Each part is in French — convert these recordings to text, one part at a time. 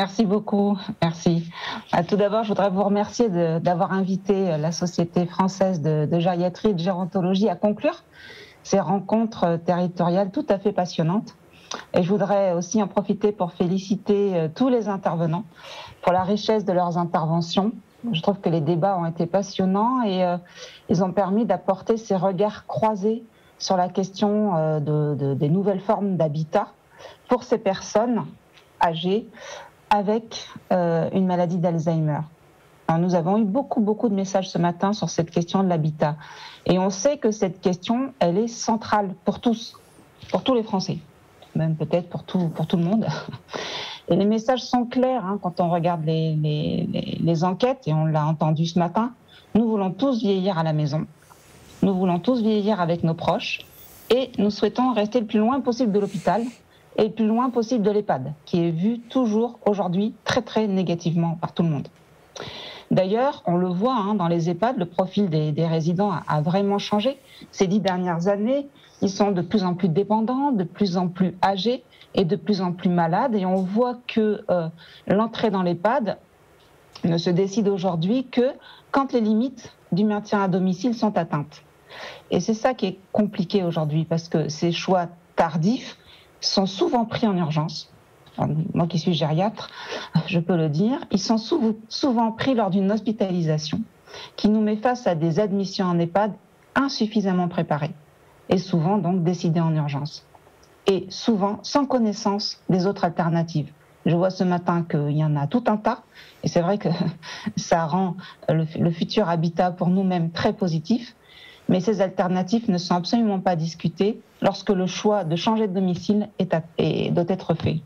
Merci beaucoup, merci. Tout d'abord, je voudrais vous remercier d'avoir invité la Société française de gériatrie et de gérontologie à conclure ces rencontres territoriales tout à fait passionnantes. Et je voudrais aussi en profiter pour féliciter tous les intervenants pour la richesse de leurs interventions. Je trouve que les débats ont été passionnants et ils ont permis d'apporter ces regards croisés sur la question des nouvelles formes d'habitat pour ces personnes âgées avec une maladie d'Alzheimer. Nous avons eu beaucoup de messages ce matin sur cette question de l'habitat. Et on sait que cette question, elle est centrale pour tous les Français, même peut-être pour tout le monde. Et les messages sont clairs quand on regarde les enquêtes, et on l'a entendu ce matin. Nous voulons tous vieillir à la maison, nous voulons tous vieillir avec nos proches, et nous souhaitons rester le plus loin possible de l'hôpital et le plus loin possible de l'EHPAD, qui est vu toujours aujourd'hui très négativement par tout le monde. D'ailleurs, on le voit dans les EHPAD, le profil des résidents a vraiment changé. Ces 10 dernières années, ils sont de plus en plus dépendants, de plus en plus âgés et de plus en plus malades. Et on voit que l'entrée dans l'EHPAD ne se décide aujourd'hui que quand les limites du maintien à domicile sont atteintes. Et c'est ça qui est compliqué aujourd'hui, parce que ces choix tardifs sont souvent pris en urgence. Moi qui suis gériatre, je peux le dire, ils sont souvent pris lors d'une hospitalisation qui nous met face à des admissions en EHPAD insuffisamment préparées et souvent donc décidées en urgence. Et souvent sans connaissance des autres alternatives. Je vois ce matin qu'il y en a tout un tas et c'est vrai que ça rend le futur habitat pour nous-mêmes très positif, mais ces alternatives ne sont absolument pas discutées lorsque le choix de changer de domicile doit être fait.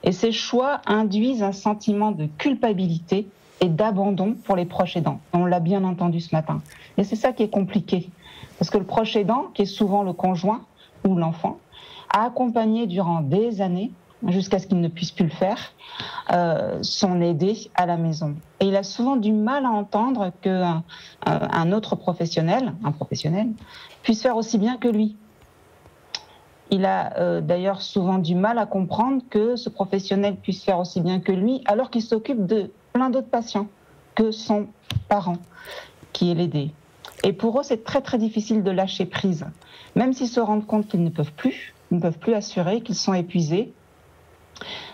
Et ces choix induisent un sentiment de culpabilité et d'abandon pour les proches aidants. On l'a bien entendu ce matin. Et c'est ça qui est compliqué. Parce que le proche aidant, qui est souvent le conjoint ou l'enfant, a accompagné durant des années, jusqu'à ce qu'il ne puisse plus le faire, son aidé à la maison. Et il a souvent du mal à entendre qu'un autre professionnel, un professionnel, puisse faire aussi bien que lui. Il a d'ailleurs souvent du mal à comprendre que ce professionnel puisse faire aussi bien que lui, alors qu'il s'occupe de plein d'autres patients que son parent, qui est l'aidé. Et pour eux, c'est très difficile de lâcher prise. Même s'ils se rendent compte qu'ils ne peuvent plus assurer, qu'ils sont épuisés,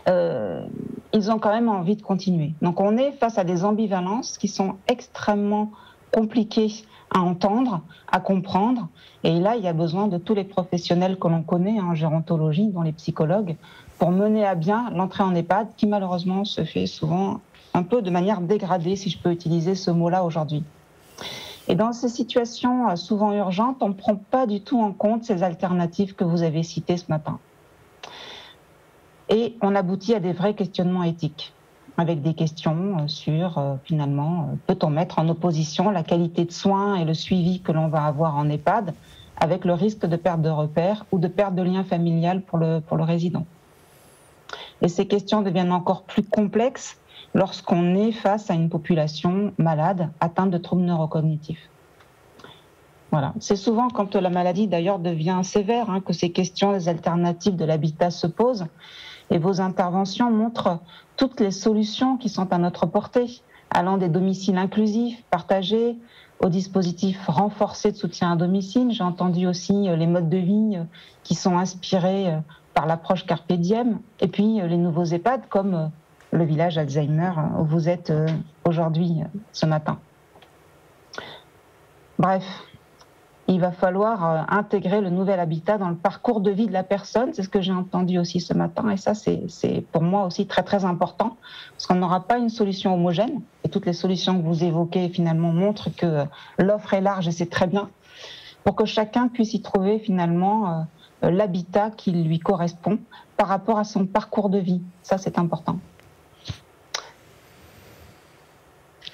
ils ont quand même envie de continuer. Donc on est face à des ambivalences qui sont extrêmement compliquées à entendre, à comprendre. Et là, il y a besoin de tous les professionnels que l'on connaît en gérontologie, dont les psychologues, pour mener à bien l'entrée en EHPAD, qui malheureusement se fait souvent un peu de manière dégradée, si je peux utiliser ce mot-là aujourd'hui. Et dans ces situations souvent urgentes, on ne prend pas du tout en compte ces alternatives que vous avez citées ce matin. Et on aboutit à des vrais questionnements éthiques, avec des questions sur, finalement, peut-on mettre en opposition la qualité de soins et le suivi que l'on va avoir en EHPAD avec le risque de perte de repères ou de perte de lien familial pour le résident. Et ces questions deviennent encore plus complexes lorsqu'on est face à une population malade, atteinte de troubles neurocognitifs. Voilà. C'est souvent quand la maladie d'ailleurs devient sévère que ces questions, les alternatives de l'habitat se posent. Et vos interventions montrent toutes les solutions qui sont à notre portée, allant des domiciles inclusifs, partagés, aux dispositifs renforcés de soutien à domicile. J'ai entendu aussi les modes de vie qui sont inspirés par l'approche Carpe Diem, et puis les nouveaux EHPAD comme le village Alzheimer où vous êtes aujourd'hui, ce matin. Bref. Il va falloir intégrer le nouvel habitat dans le parcours de vie de la personne. C'est ce que j'ai entendu aussi ce matin. Et ça, c'est pour moi aussi très important. Parce qu'on n'aura pas une solution homogène. Et toutes les solutions que vous évoquez, finalement, montrent que l'offre est large et c'est très bien. Pour que chacun puisse y trouver, finalement, l'habitat qui lui correspond par rapport à son parcours de vie. Ça, c'est important.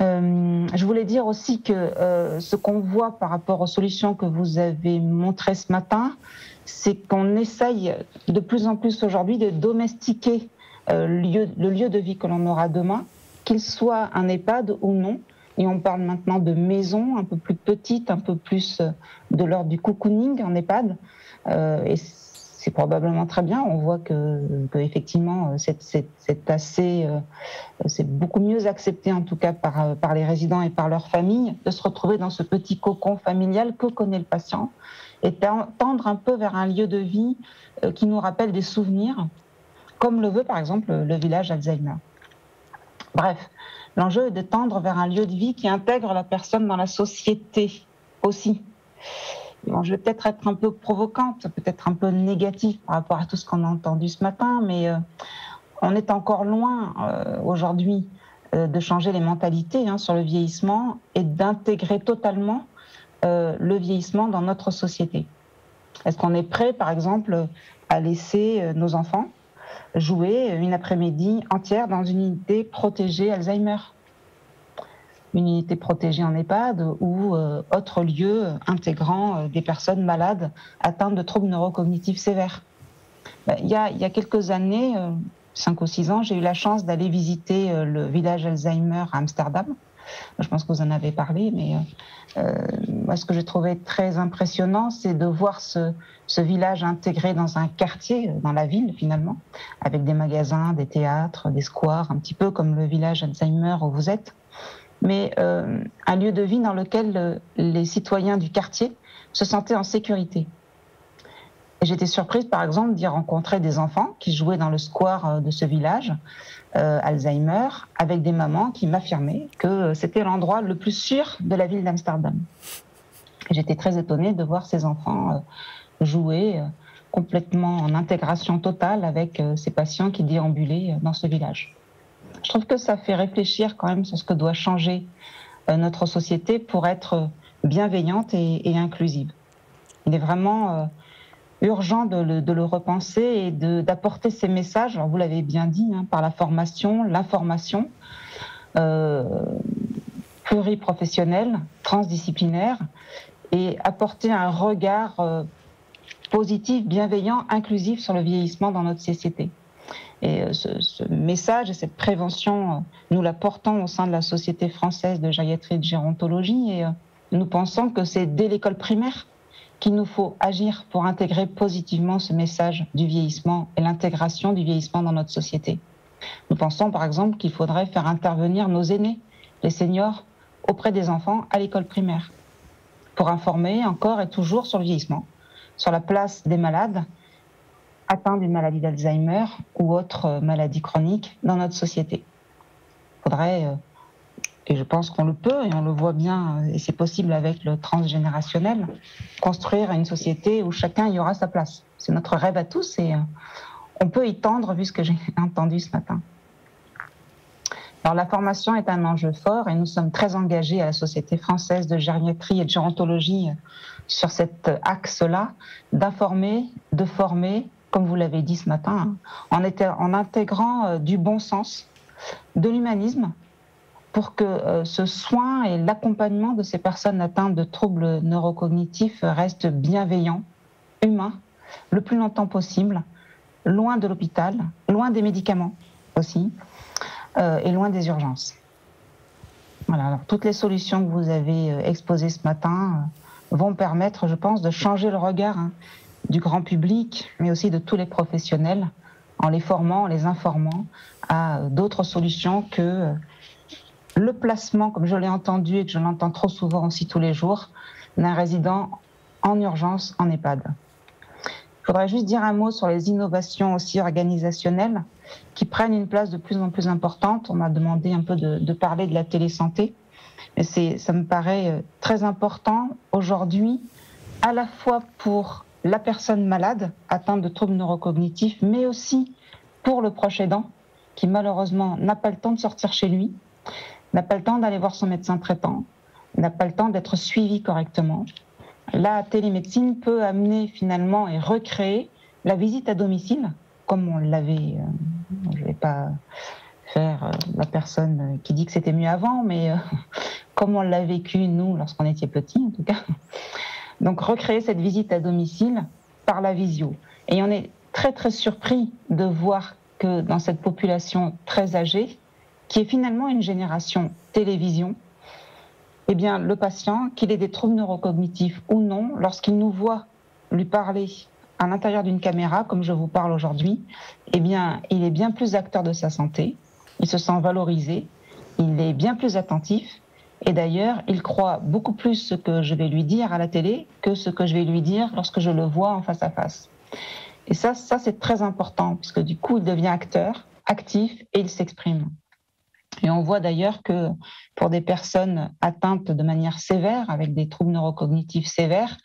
Je voulais dire aussi que ce qu'on voit par rapport aux solutions que vous avez montrées ce matin, c'est qu'on essaye de plus en plus aujourd'hui de domestiquer le lieu de vie que l'on aura demain, qu'il soit un EHPAD ou non. Et on parle maintenant de maisons un peu plus petites, un peu plus de l'ordre du cocooning en EHPAD. Et c'est probablement très bien. On voit que effectivement, c'est beaucoup mieux accepté, en tout cas par les résidents et par leur famille, de se retrouver dans ce petit cocon familial que connaît le patient et tendre un peu vers un lieu de vie qui nous rappelle des souvenirs, comme le veut par exemple le village Alzheimer. Bref, l'enjeu est de tendre vers un lieu de vie qui intègre la personne dans la société aussi. Bon, je vais peut-être être un peu provocante, peut-être un peu négative par rapport à tout ce qu'on a entendu ce matin, mais on est encore loin aujourd'hui de changer les mentalités sur le vieillissement et d'intégrer totalement le vieillissement dans notre société. Est-ce qu'on est prêt, par exemple, à laisser nos enfants jouer une après-midi entière dans une unité protégée Alzheimer ? Une unité protégée en EHPAD ou autre lieu intégrant des personnes malades atteintes de troubles neurocognitifs sévères. Il y a quelques années, 5 ou 6 ans, j'ai eu la chance d'aller visiter le village Alzheimer à Amsterdam. Je pense que vous en avez parlé, mais moi, ce que j'ai trouvé très impressionnant, c'est de voir ce village intégré dans un quartier, dans la ville finalement, avec des magasins, des théâtres, des squares, un petit peu comme le village Alzheimer où vous êtes, mais un lieu de vie dans lequel les citoyens du quartier se sentaient en sécurité. Et j'étais surprise, par exemple, d'y rencontrer des enfants qui jouaient dans le square de ce village, Alzheimer, avec des mamans qui m'affirmaient que c'était l'endroit le plus sûr de la ville d'Amsterdam. Et j'étais très étonnée de voir ces enfants jouer complètement en intégration totale avec ces patients qui déambulaient dans ce village. Je trouve que ça fait réfléchir quand même sur ce que doit changer notre société pour être bienveillante et inclusive. Il est vraiment urgent de le repenser et d'apporter ces messages, alors vous l'avez bien dit, par la formation, l'information pluriprofessionnelle, transdisciplinaire, et apporter un regard positif, bienveillant, inclusif sur le vieillissement dans notre société. Et ce message et cette prévention, nous la portons au sein de la Société française de gériatrie et de gérontologie, et nous pensons que c'est dès l'école primaire qu'il nous faut agir pour intégrer positivement ce message du vieillissement et l'intégration du vieillissement dans notre société. Nous pensons par exemple qu'il faudrait faire intervenir nos aînés, les seniors, auprès des enfants à l'école primaire, pour informer encore et toujours sur le vieillissement, sur la place des malades atteints d'une maladie d'Alzheimer ou autres maladies chroniques dans notre société. Il faudrait, et je pense qu'on le peut, et on le voit bien, et c'est possible avec le transgénérationnel, construire une société où chacun y aura sa place. C'est notre rêve à tous et on peut y tendre vu ce que j'ai entendu ce matin. Alors la formation est un enjeu fort et nous sommes très engagés à la Société française de gériatrie et de gérontologie sur cet axe-là, d'informer, de former, comme vous l'avez dit ce matin, en intégrant du bon sens, de l'humanisme, pour que ce soin et l'accompagnement de ces personnes atteintes de troubles neurocognitifs restent bienveillants, humains, le plus longtemps possible, loin de l'hôpital, loin des médicaments aussi, et loin des urgences. Voilà, alors toutes les solutions que vous avez exposées ce matin vont permettre, je pense, de changer le regard du grand public, mais aussi de tous les professionnels, en les formant, en les informant à d'autres solutions que le placement, comme je l'ai entendu et que je l'entends trop souvent aussi tous les jours, d'un résident en urgence en EHPAD. Il faudrait juste dire un mot sur les innovations aussi organisationnelles qui prennent une place de plus en plus importante. On m'a demandé un peu de parler de la télésanté, mais ça me paraît très important aujourd'hui, à la fois pour la personne malade atteinte de troubles neurocognitifs, mais aussi pour le proche aidant qui malheureusement n'a pas le temps de sortir chez lui, n'a pas le temps d'aller voir son médecin traitant, n'a pas le temps d'être suivi correctement. La télémédecine peut amener finalement et recréer la visite à domicile, comme on l'avait, je ne vais pas faire la personne qui dit que c'était mieux avant, mais comme on l'a vécu nous lorsqu'on était petits en tout cas. Donc recréer cette visite à domicile par la visio. Et on est très très surpris de voir que dans cette population très âgée, qui est finalement une génération télévision, eh bien le patient, qu'il ait des troubles neurocognitifs ou non, lorsqu'il nous voit lui parler à l'intérieur d'une caméra, comme je vous parle aujourd'hui, eh bien, il est bien plus acteur de sa santé, il se sent valorisé, il est bien plus attentif, et d'ailleurs, il croit beaucoup plus ce que je vais lui dire à la télé que ce que je vais lui dire lorsque je le vois en face à face. Et ça c'est très important, puisque du coup, il devient acteur, actif, et il s'exprime. Et on voit d'ailleurs que pour des personnes atteintes de manière sévère, avec des troubles neurocognitifs sévères,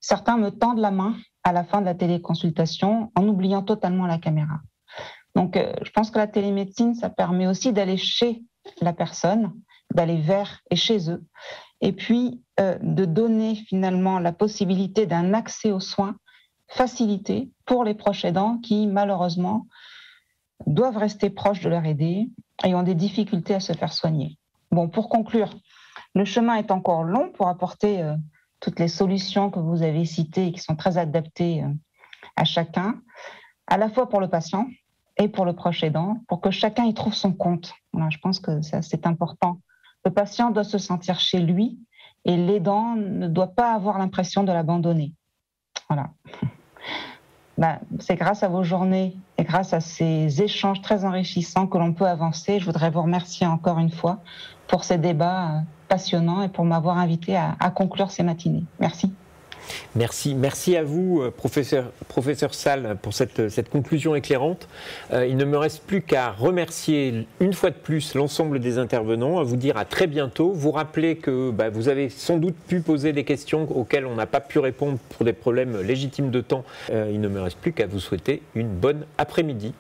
certains me tendent la main à la fin de la téléconsultation en oubliant totalement la caméra. Donc, je pense que la télémédecine, ça permet aussi d'aller chez la personne, d'aller vers et chez eux, et puis de donner finalement la possibilité d'un accès aux soins facilité pour les proches aidants qui, malheureusement, doivent rester proches de leur aidé et ont des difficultés à se faire soigner. Bon, pour conclure, le chemin est encore long pour apporter toutes les solutions que vous avez citées et qui sont très adaptées à chacun, à la fois pour le patient et pour le proche aidant, pour que chacun y trouve son compte. Voilà, je pense que ça, c'est important. Le patient doit se sentir chez lui et l'aidant ne doit pas avoir l'impression de l'abandonner. Voilà. C'est grâce à vos journées et grâce à ces échanges très enrichissants que l'on peut avancer. Je voudrais vous remercier encore une fois pour ces débats passionnants et pour m'avoir invité à conclure ces matinées. Merci. Merci à vous, professeur Salle, pour cette conclusion éclairante. Il ne me reste plus qu'à remercier une fois de plus l'ensemble des intervenants, à vous dire à très bientôt, vous rappeler que vous avez sans doute pu poser des questions auxquelles on n'a pas pu répondre pour des problèmes légitimes de temps. Il ne me reste plus qu'à vous souhaiter une bonne après-midi.